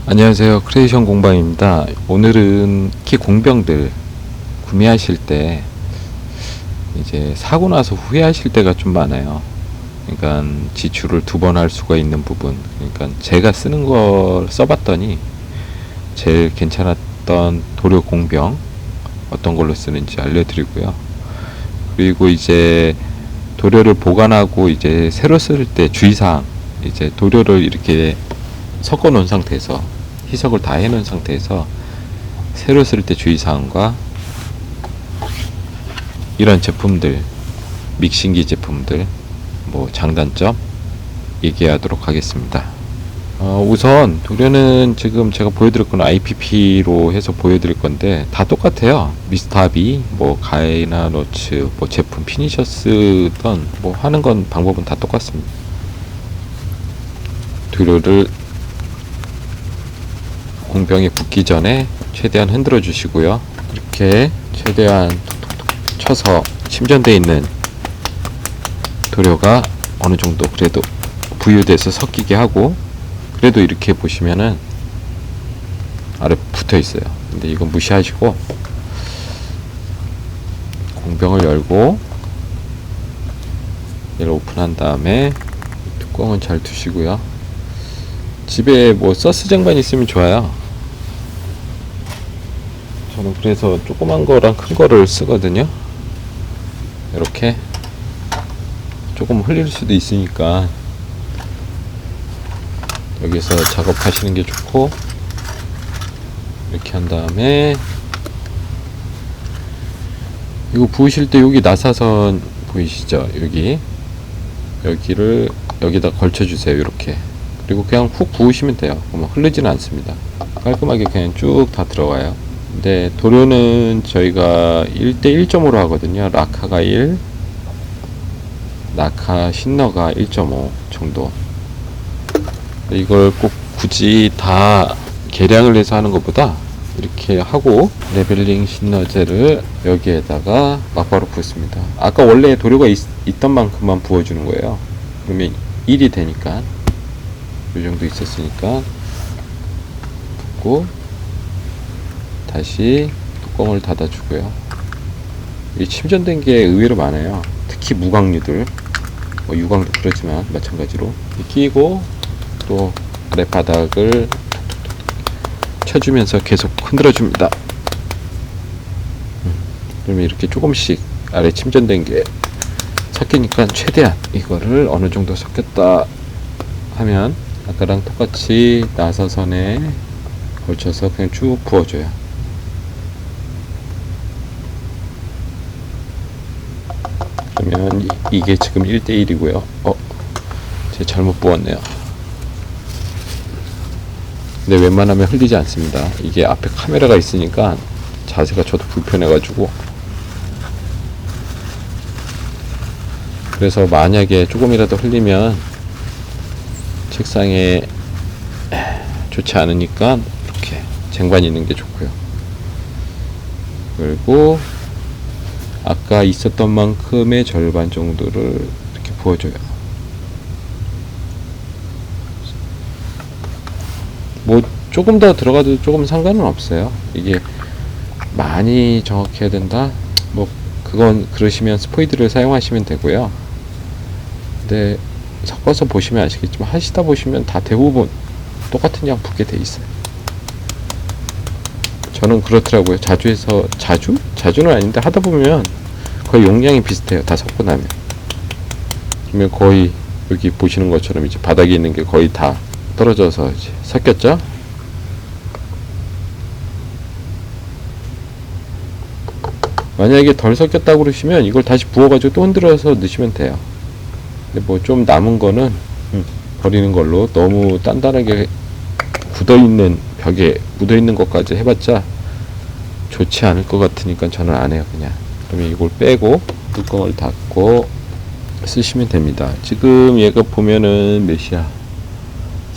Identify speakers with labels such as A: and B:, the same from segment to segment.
A: 안녕하세요, 크리에이션 공방입니다. 오늘은 특히 공병들 구매하실 때 이제 사고 나서 후회하실 때가 좀 많아요. 그러니까 지출을 2번 할 수가 있는 부분, 그러니까 제가 쓰는 걸 써봤더니 제일 괜찮았던 도료 공병 어떤 걸로 쓰는지 알려드리고요. 그리고 이제 도료를 보관하고 이제 새로 쓸 때 주의사항, 이제 도료를 이렇게 섞어 놓은 상태에서 희석을 다 해 놓은 상태에서 새로 쓸 때 주의사항과 이런 제품들, 믹싱기 제품들 뭐 장단점 얘기하도록 하겠습니다. 우선 도료는 지금 제가 보여드릴 건 IPP로 해서 보여드릴 건데 다 똑같아요. 미스터비, 뭐 가이나노츠, 뭐 제품 피니셔 쓰던 뭐 하는 건 방법은 다 똑같습니다. 도료를 공병에 붓기 전에 최대한 흔들어 주시고요. 이렇게 최대한 톡톡톡 쳐서 침전되어 있는 도료가 어느 정도 그래도 부유돼서 섞이게 하고, 그래도 이렇게 보시면은 아래 붙어 있어요. 근데 이건 무시하시고 공병을 열고 얘를 오픈한 다음에 뚜껑은 잘 두시고요. 집에 뭐 서스 쟁반 있으면 좋아요. 저는 그래서 조그만 거랑 큰 거를 쓰거든요. 이렇게 조금 흘릴 수도 있으니까 여기서 작업하시는 게 좋고, 이렇게 한 다음에 이거 부으실 때 여기 나사선 보이시죠? 여기를 여기다 걸쳐 주세요. 이렇게. 그리고 그냥 훅 부으시면 돼요. 그러면 흐르지는 않습니다. 깔끔하게 그냥 쭉 다 들어가요. 근데 도료는 저희가 1대 1.5로 하거든요. 라카가 1, 라카 신너가 1.5 정도. 이걸 꼭 굳이 다 계량을 해서 하는 것보다 이렇게 하고 레벨링 신너제를 여기에다가 막바로 붓습니다. 아까 원래 도료가 있던 만큼만 부어주는 거예요. 그러면 1이 되니까, 이 정도 있었으니까 붓고 다시 뚜껑을 닫아주고요. 이 침전된 게 의외로 많아요. 특히 무광류들, 뭐 유광도 그렇지만 마찬가지로 끼고 또 아랫바닥을 쳐주면서 계속 흔들어줍니다. 그러면 이렇게 조금씩 아래 침전된 게 섞이니까 최대한 이거를 어느 정도 섞였다 하면 아까랑 똑같이 나사선에 걸쳐서 그냥 쭉 부어줘요. 그러면 이게 지금 1대1이고요. 제가 잘못 부었네요. 근데 웬만하면 흘리지 않습니다. 이게 앞에 카메라가 있으니까 자세가 저도 불편해가지고. 그래서 만약에 조금이라도 흘리면 책상에 좋지 않으니까 이렇게 쟁반이 있는 게 좋고요. 그리고 아까 있었던 만큼의 절반 정도를 이렇게 부어줘요. 뭐 조금 더 들어가도 조금 상관은 없어요. 이게 많이 정확해야 된다? 뭐 그건 그러시면 스포이드를 사용하시면 되고요. 근데 섞어서 보시면 아시겠지만 하시다 보시면 다 대부분 똑같은 양 붓게 돼 있어요. 저는 그렇더라고요. 자주는 아닌데 하다 보면 거의 용량이 비슷해요. 다 섞고 나면. 그러면 거의 여기 보시는 것처럼 이제 바닥에 있는 게 거의 다 떨어져서 이제 섞였죠? 만약에 덜 섞였다고 그러시면 이걸 다시 부어가지고 또 흔들어서 넣으시면 돼요. 근데 뭐 좀 남은 거는 버리는 걸로, 너무 단단하게 굳어있는 벽에 묻어있는 것까지 해봤자 좋지 않을 것 같으니까 저는 안 해요. 그냥. 그러면 이걸 빼고 뚜껑을 닫고 쓰시면 됩니다. 지금 얘가 보면은 몇이야?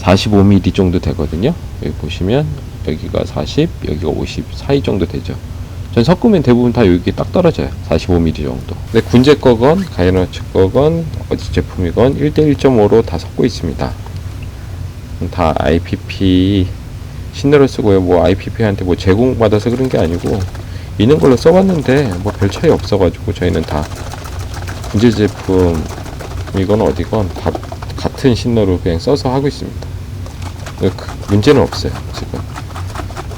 A: 45mm 정도 되거든요. 여기 보시면 여기가 40, 여기가 50 사이 정도 되죠. 전 섞으면 대부분 다 여기 딱 떨어져요. 45mm 정도. 근데 군제 거건 가이너츠 거건 어디 제품이건 1대 1.5로 다 섞고 있습니다. 다 IPP 신뢰를 쓰고요. 뭐 IPP한테 뭐 제공받아서 그런 게 아니고 있는 걸로 써봤는데 뭐 별 차이 없어가지고 저희는 다 군제 제품 이건 어디건 다 같은 신뢰로 그냥 써서 하고 있습니다. 문제는 없어요 지금.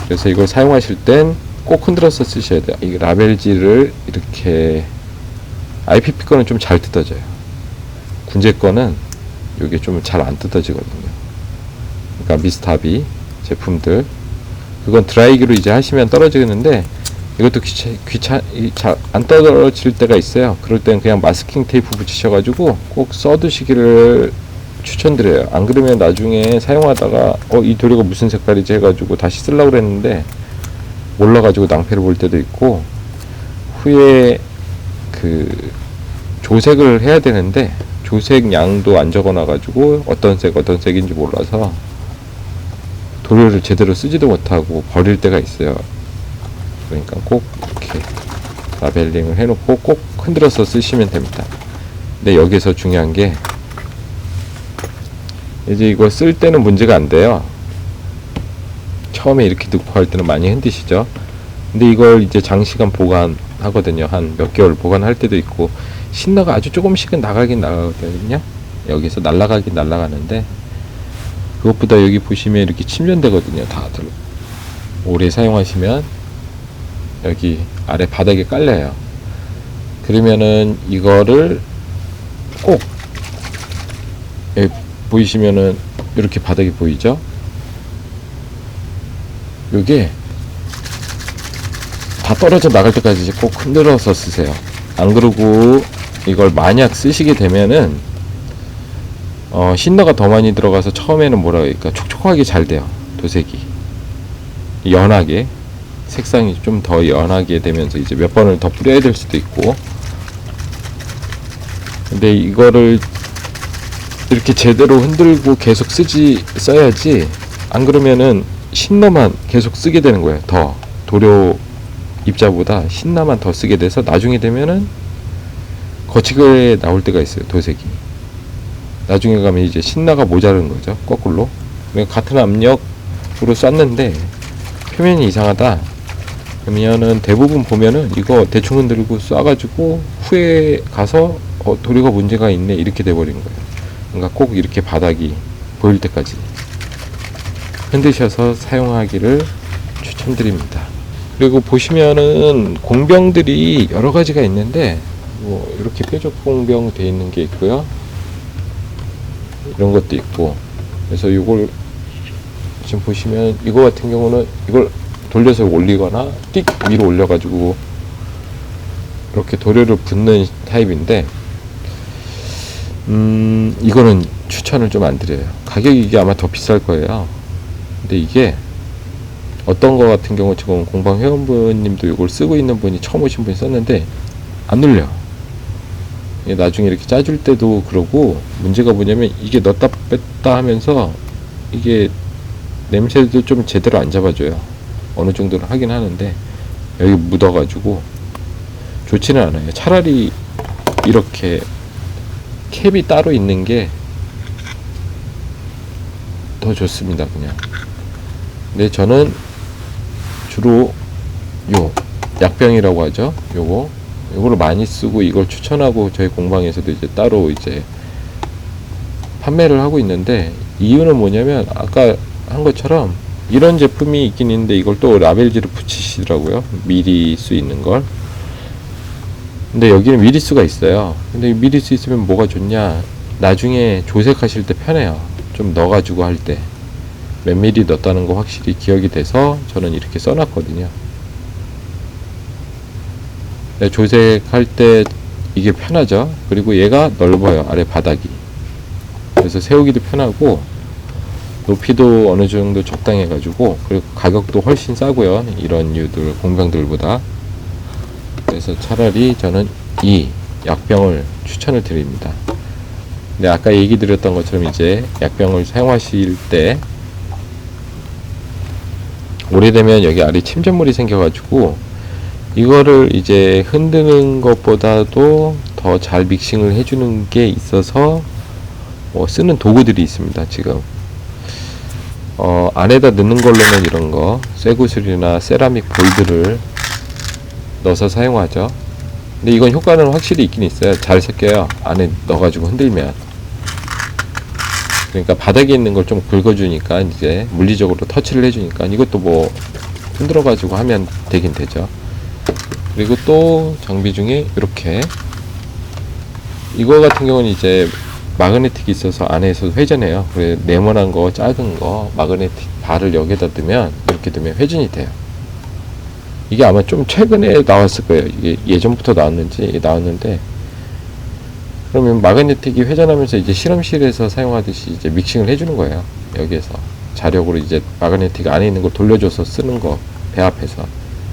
A: 그래서 이걸 사용하실 땐 꼭 흔들어서 쓰셔야 돼요. 이 라벨지를 이렇게 IPP 거는 좀 잘 뜯어져요. 군제 거는 이게 좀 잘 안 뜯어지거든요. 그러니까 미스타비 제품들 그건 드라이기로 이제 하시면 떨어지겠는데 이것도 잘 안 떨어질 때가 있어요. 그럴 땐 그냥 마스킹 테이프 붙이셔가지고 꼭 써두시기를 추천드려요. 안 그러면 나중에 사용하다가 이 도료가 무슨 색깔이지 해가지고 다시 쓰려고 그랬는데 몰라가지고 낭패를 볼 때도 있고, 후에 그 조색을 해야 되는데 조색 양도 안 적어놔가지고 어떤 색인지 몰라서 도료를 제대로 쓰지도 못하고 버릴 때가 있어요. 그러니까 꼭 이렇게 라벨링을 해놓고 꼭 흔들어서 쓰시면 됩니다. 근데 여기서 중요한 게 이제 이걸 쓸 때는 문제가 안 돼요. 처음에 이렇게 넣고 할 때는 많이 흔드시죠. 근데 이걸 이제 장시간 보관하거든요. 한 몇 개월 보관할 때도 있고, 신나가 아주 조금씩은 나가긴 나가거든요. 여기서 날아가긴 날아가는데, 그것보다 여기 보시면 이렇게 침전되거든요. 다들 오래 사용하시면 여기 아래 바닥에 깔려요. 그러면은 이거를 꼭 여기 보이시면은 이렇게 바닥이 보이죠? 요게 다 떨어져 나갈 때까지 꼭 흔들어서 쓰세요. 안 그러고 이걸 만약 쓰시게 되면은 신너가 더 많이 들어가서 처음에는 뭐라 그럴까 촉촉하게 잘 돼요. 도색이 연하게 색상이 좀 더 연하게 되면서 이제 몇 번을 더 뿌려야 될 수도 있고, 근데 이거를 이렇게 제대로 흔들고 계속 써야지, 안 그러면은 신너만 계속 쓰게 되는 거예요. 더 도료 입자보다 신나만 더 쓰게 돼서 나중에 되면은 거치게 나올 때가 있어요. 도색이 나중에 가면 이제 신나가 모자른 거죠. 거꾸로. 같은 압력으로 쐈는데 표면이 이상하다 그러면은 대부분 보면은 이거 대충 흔들고 쏴가지고 후에 가서 도료가 문제가 있네 이렇게 돼버린 거예요. 그러니까 꼭 이렇게 바닥이 보일 때까지 흔드셔서 사용하기를 추천드립니다. 그리고 보시면은 공병들이 여러 가지가 있는데, 뭐 이렇게 뾰족 공병 돼 있는 게 있고요, 이런 것도 있고. 그래서 이걸 지금 보시면 이거 같은 경우는 이걸 돌려서 올리거나 띡 위로 올려가지고 이렇게 도료를 붓는 타입인데, 이거는 추천을 좀 안 드려요. 가격이 이게 아마 더 비쌀 거예요. 근데 이게 어떤 거 같은 경우 지금 공방 회원분님도 이걸 쓰고 있는 분이 처음 오신 분이 썼는데 안 눌려. 나중에 이렇게 짜줄 때도 그러고, 문제가 뭐냐면 이게 넣었다 뺐다 하면서 이게 냄새도 좀 제대로 안 잡아줘요. 어느 정도는 하긴 하는데 여기 묻어가지고 좋지는 않아요. 차라리 이렇게 캡이 따로 있는 게 더 좋습니다. 그냥. 근데 저는 주로 요 약병이라고 하죠. 요거를 많이 쓰고 이걸 추천하고 저희 공방에서도 이제 따로 이제 판매를 하고 있는데, 이유는 뭐냐면 아까 한 것처럼 이런 제품이 있긴 있는데 이걸 또 라벨지를 붙이시더라고요. 미리수 있는 걸. 근데 여기는 미리수가 있어요. 근데 미리수 있으면 뭐가 좋냐, 나중에 조색하실 때 편해요. 좀 넣어가지고 할 때 몇 미리 넣었다는 거 확실히 기억이 돼서 저는 이렇게 써놨거든요. 조색할 때 이게 편하죠. 그리고 얘가 넓어요. 아래 바닥이. 그래서 세우기도 편하고 높이도 어느 정도 적당해 가지고, 그리고 가격도 훨씬 싸고요. 이런 류들 공병들보다. 그래서 차라리 저는 이 약병을 추천을 드립니다. 근데 아까 얘기 드렸던 것처럼 이제 약병을 사용하실 때 오래되면 여기 아래 침전물이 생겨가지고 이거를 이제 흔드는 것보다도 더 잘 믹싱을 해주는 게 있어서 쓰는 도구들이 있습니다. 지금 안에다 넣는 걸로는 이런 거 쇠구슬이나 세라믹 볼들을 넣어서 사용하죠. 근데 이건 효과는 확실히 있긴 있어요. 잘 섞여요. 안에 넣어가지고 흔들면. 그러니까 바닥에 있는 걸 좀 긁어주니까 이제 물리적으로 터치를 해주니까 이것도 뭐 흔들어가지고 하면 되긴 되죠. 그리고 또 장비 중에 이렇게 이거 같은 경우는 이제 마그네틱이 있어서 안에서 회전해요. 그래 네모난 거 작은 거 마그네틱 발을 여기다 넣으면 이렇게 넣으면 회전이 돼요. 이게 아마 좀 최근에 나왔을 거예요. 이게 예전부터 나왔는데 그러면 마그네틱이 회전하면서 이제 실험실에서 사용하듯이 이제 믹싱을 해주는 거예요. 여기에서 자력으로 이제 마그네틱 안에 있는 걸 돌려줘서 쓰는 거 배 앞에서.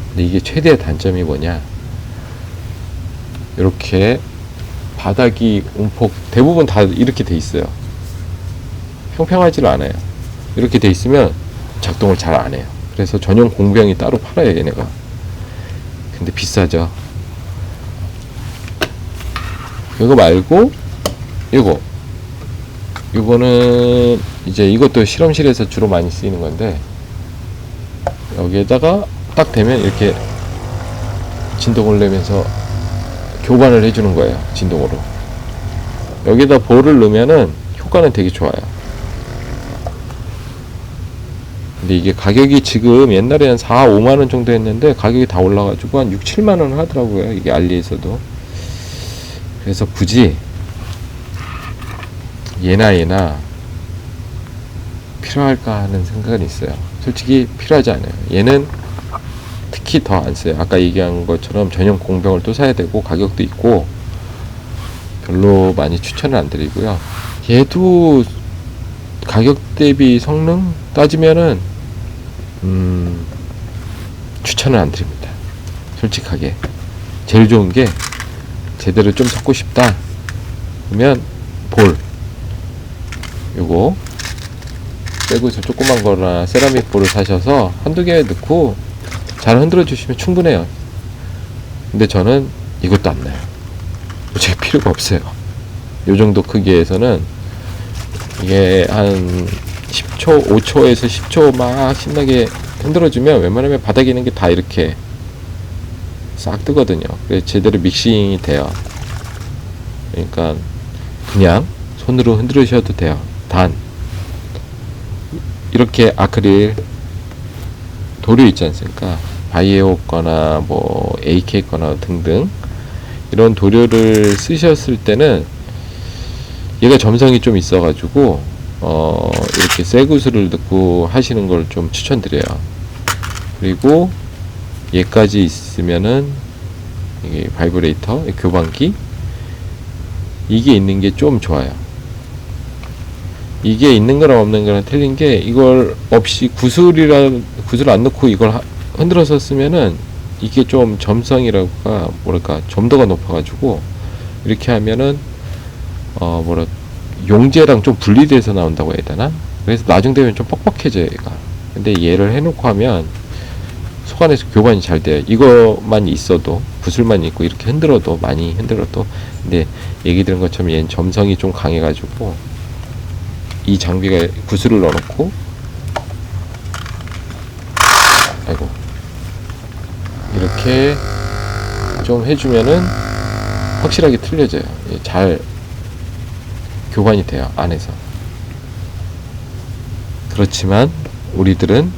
A: 근데 이게 최대의 단점이 뭐냐? 이렇게 바닥이 움폭 대부분 다 이렇게 돼 있어요. 평평하지를 않아요. 이렇게 돼 있으면 작동을 잘 안 해요. 그래서 전용 공병이 따로 팔아요, 얘네가. 근데 비싸죠. 이거 말고 이거는 이제 이것도 실험실에서 주로 많이 쓰이는 건데 여기에다가 딱 대면 이렇게 진동을 내면서 교관을 해주는 거예요. 진동으로. 여기다 볼을 넣으면은 효과는 되게 좋아요. 근데 이게 가격이 지금 옛날에 한 4, 5만원 정도 했는데 가격이 다 올라가지고 한 6, 7만원 하더라고요. 이게 알리에서도. 그래서 굳이 얘나 필요할까 하는 생각은 있어요. 솔직히 필요하지 않아요. 얘는 특히 더 안 써요. 아까 얘기한 것처럼 전용 공병을 또 사야 되고 가격도 있고 별로 많이 추천을 안 드리고요. 얘도 가격 대비 성능 따지면은 추천을 안 드립니다. 솔직하게. 제일 좋은 게 제대로 좀 섞고 싶다 그러면 볼 요거 쇠구슬 조그만 거나 세라믹 볼을 사셔서 한두 개 넣고 잘 흔들어 주시면 충분해요. 근데 저는 이것도 안 나요. 솔직히 필요가 없어요. 요 정도 크기에서는 이게 한 10초, 5초에서 10초 막 신나게 흔들어주면 웬만하면 바닥에 있는 게 다 이렇게 싹 뜨거든요. 그래서 제대로 믹싱이 돼요. 그러니까 그냥 손으로 흔들으셔도 돼요. 단 이렇게 아크릴 도료 있지 않습니까? 바이오 거나 뭐 AK 거나 등등 이런 도료를 쓰셨을 때는 얘가 점성이 좀 있어 가지고 이렇게 쇠구슬을 넣고 하시는 걸 좀 추천드려요. 그리고 얘까지 있으면은 이게 바이브레이터 교반기 이게 있는 게 좀 좋아요. 이게 있는 거랑 없는 거랑 틀린 게 이걸 없이 구슬 안 넣고 이걸 흔들어서 쓰면은 이게 좀 점성이라고가 뭐랄까 점도가 높아가지고 이렇게 하면은 용재랑 좀 분리돼서 나온다고 해야 되나? 그래서 나중 되면 좀 뻑뻑해져요 얘가. 근데 얘를 해놓고 하면 속안에서 교반이 잘 돼요. 이것만 있어도 구슬만 있고 이렇게 흔들어도 많이 흔들어도 근데 얘기 들은 것처럼 얘는 점성이 좀 강해가지고 이 장비가 구슬을 넣어놓고 아이고 이렇게 좀 해주면은 확실하게 틀려져요. 잘 교반이 돼요 안에서. 그렇지만 우리들은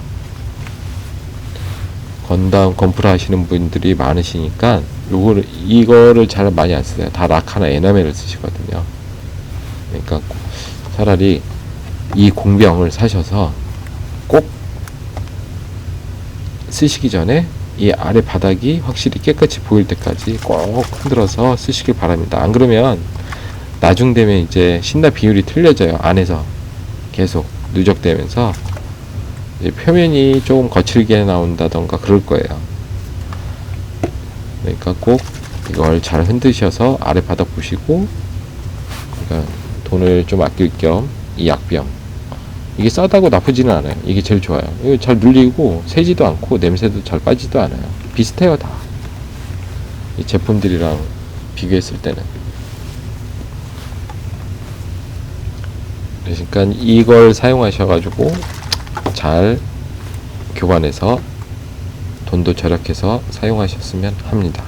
A: 건담 건프라 하시는 분들이 많으시니까 이거를 잘 많이 안 쓰세요. 다 락하나 에나멜을 쓰시거든요. 그러니까 차라리 이 공병을 사셔서 꼭 쓰시기 전에 이 아래 바닥이 확실히 깨끗이 보일 때까지 꼭 흔들어서 쓰시길 바랍니다. 안 그러면 나중 되면 이제 신나 비율이 틀려져요. 안에서 계속 누적되면서 이제 표면이 조금 거칠게 나온다던가 그럴 거예요. 그러니까 꼭 이걸 잘 흔드셔서 아래 바닥 보시고 그러니까 돈을 좀 아낄 겸 이 약병 이게 싸다고 나쁘지는 않아요. 이게 제일 좋아요. 이거 잘 눌리고 새지도 않고 냄새도 잘 빠지도 않아요. 비슷해요 다. 이 제품들이랑 비교했을 때는. 그러니까 이걸 사용하셔가지고 잘 교환해서 돈도 절약해서 사용하셨으면 합니다.